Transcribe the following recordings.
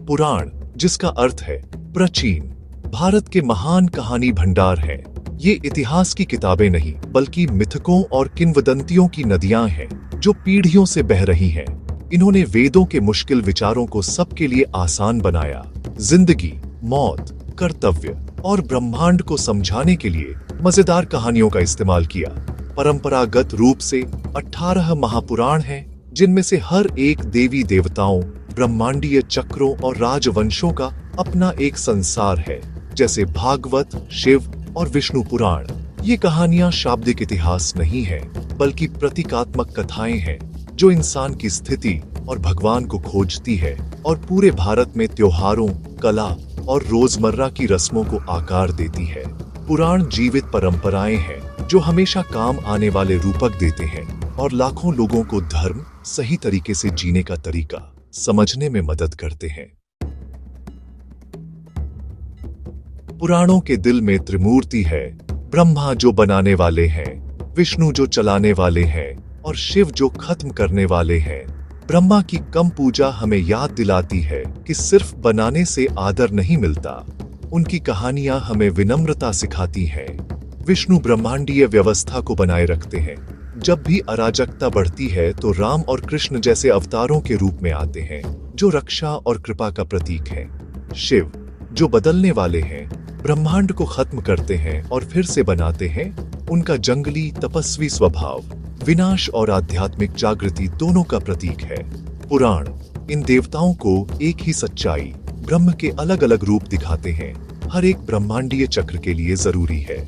पुराण, जिसका अर्थ है प्राचीन, भारत के महान कहानी भंडार है। ये इतिहास की किताबें नहीं बल्कि मिथकों और किंवदंतियों की नदियां हैं जो पीढ़ियों से बह रही हैं। इन्होंने वेदों के मुश्किल विचारों को सबके लिए आसान बनाया। जिंदगी, मौत, कर्तव्य और ब्रह्मांड को समझाने के लिए मजेदार कहानियों का इस्तेमाल किया। परंपरागत रूप से 18 महापुराण हैं, जिनमें से हर एक देवी देवताओं, ब्रह्मांडीय चक्रों और राजवंशों का अपना एक संसार है, जैसे भागवत, शिव और विष्णु पुराण। ये कहानियां शाब्दिक इतिहास नहीं है बल्कि प्रतीकात्मक कथाएं हैं जो इंसान की स्थिति और भगवान को खोजती है और पूरे भारत में त्योहारों, कला और रोजमर्रा की रस्मों को आकार देती है। पुराण जीवित परंपराएं हैं जो हमेशा काम आने वाले रूपक देते हैं और लाखों लोगों को धर्म सही तरीके से जीने का तरीका समझने में मदद करते हैं। पुराणों के दिल में त्रिमूर्ति है, ब्रह्मा जो बनाने वाले हैं, विष्णु जो चलाने वाले हैं और शिव जो खत्म करने वाले हैं। ब्रह्मा की कम पूजा हमें याद दिलाती है कि सिर्फ बनाने से आदर नहीं मिलता। उनकी कहानियां हमें विनम्रता सिखाती हैं। विष्णु ब्रह्मांडीय व्यवस्था को बनाए रखते हैं। जब भी अराजकता बढ़ती है तो राम और कृष्ण जैसे अवतारों के रूप में आते हैं जो रक्षा और कृपा का प्रतीक हैं। शिव जो बदलने वाले हैं, ब्रह्मांड को खत्म करते हैं और फिर से बनाते हैं। उनका जंगली तपस्वी स्वभाव विनाश और आध्यात्मिक जागृति दोनों का प्रतीक है। पुराण इन देवताओं को एक ही सच्चाई, ब्रह्म के अलग अलग रूप दिखाते हैं। हर एक ब्रह्मांडीय चक्र के लिए जरूरी है।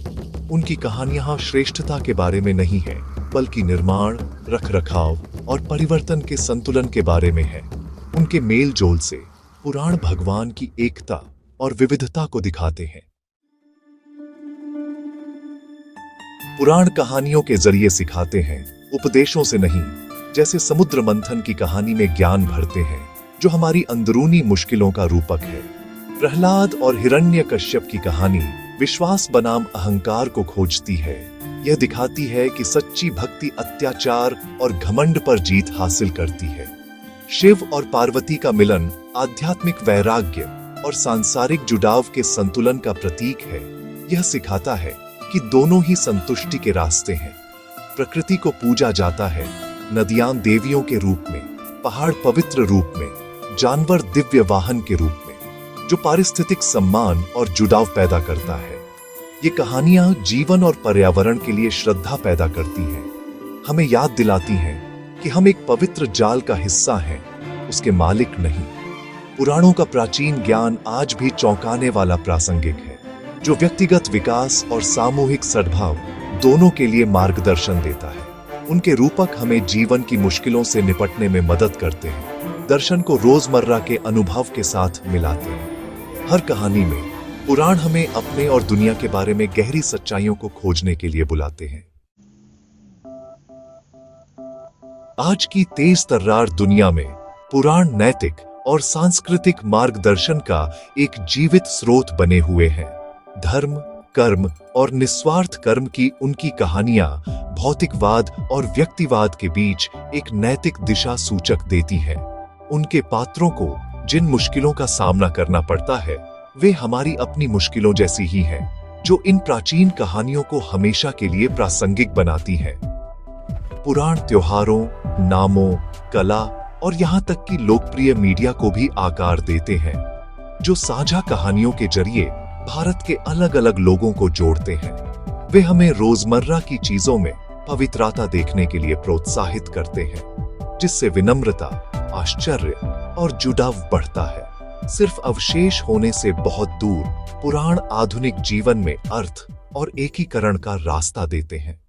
उनकी कहानियां श्रेष्ठता के बारे में नहीं है बल्कि निर्माण, रखरखाव और परिवर्तन के संतुलन के बारे में है। उनके मेल जोल से पुराण भगवान की एकता और विविधता को दिखाते हैं। पुराण कहानियों के जरिए सिखाते हैं, उपदेशों से नहीं। जैसे समुद्र मंथन की कहानी में ज्ञान भरते हैं जो हमारी अंदरूनी मुश्किलों का रूपक है। प्रहलाद और हिरण्यकश्यप की कहानी विश्वास बनाम अहंकार को खोजती है। यह दिखाती है कि सच्ची भक्ति अत्याचार और घमंड पर जीत हासिल करती है। शिव और पार्वती का मिलन आध्यात्मिक वैराग्य और सांसारिक जुड़ाव के संतुलन का प्रतीक है। यह सिखाता है कि दोनों ही संतुष्टि के रास्ते हैं। प्रकृति को पूजा जाता है, नदियां देवियों के रूप में, पहाड़ पवित्र रूप में, जानवर दिव्य वाहन के रूप में, जो पारिस्थितिक सम्मान और जुड़ाव पैदा करता है। ये कहानियां जीवन और पर्यावरण के लिए श्रद्धा पैदा करती हैं। हमें याद दिलाती हैं कि हम एक पवित्र जाल का हिस्सा हैं, उसके मालिक नहीं। पुराणों का प्राचीन ज्ञान आज भी चौंकाने वाला प्रासंगिक है, जो व्यक्तिगत विकास और सामूहिक सद्भाव दोनों के लिए मार्गदर्शन देता है। उनके रूपक हमें जीवन की मुश्किलों से निपटने में मदद करते हैं, दर्शन को रोजमर्रा के अनुभव के साथ मिलाते हैं। हर कहानी में पुराण हमें अपने और दुनिया के बारे में गहरी सच्चाइयों को खोजने के लिए बुलाते हैं। आज की तेज तर्रार दुनिया में पुराण नैतिक और सांस्कृतिक मार्गदर्शन का एक जीवित स्रोत बने हुए हैं। धर्म, कर्म और निस्वार्थ कर्म की उनकी कहानियां भौतिकवाद और व्यक्तिवाद के बीच एक नैतिक दिशा सूचक देती हैं। उनके पात्रों को जिन मुश्किलों का सामना करना पड़ता है, वे हमारी अपनी मुश्किलों जैसी ही हैं, जो इन प्राचीन कहानियों को हमेशा के लिए प्रासंगिक बनाती हैं। पुराण त्योहारों, नामों, कला और यहाँ तक कि लोकप्रिय मीडिया को भी आकार देते हैं, जो साझा कहानियों के जरिए भारत के अलग अलग लोगों को जोड़ते हैं। वे हमें रोजमर्रा की चीजों में पवित्रता देखने के लिए प्रोत्साहित करते हैं, जिससे विनम्रता, आश्चर्य और जुड़ाव बढ़ता है। सिर्फ अवशेष होने से बहुत दूर, पुराण आधुनिक जीवन में अर्थ और एकीकरण का रास्ता देते हैं।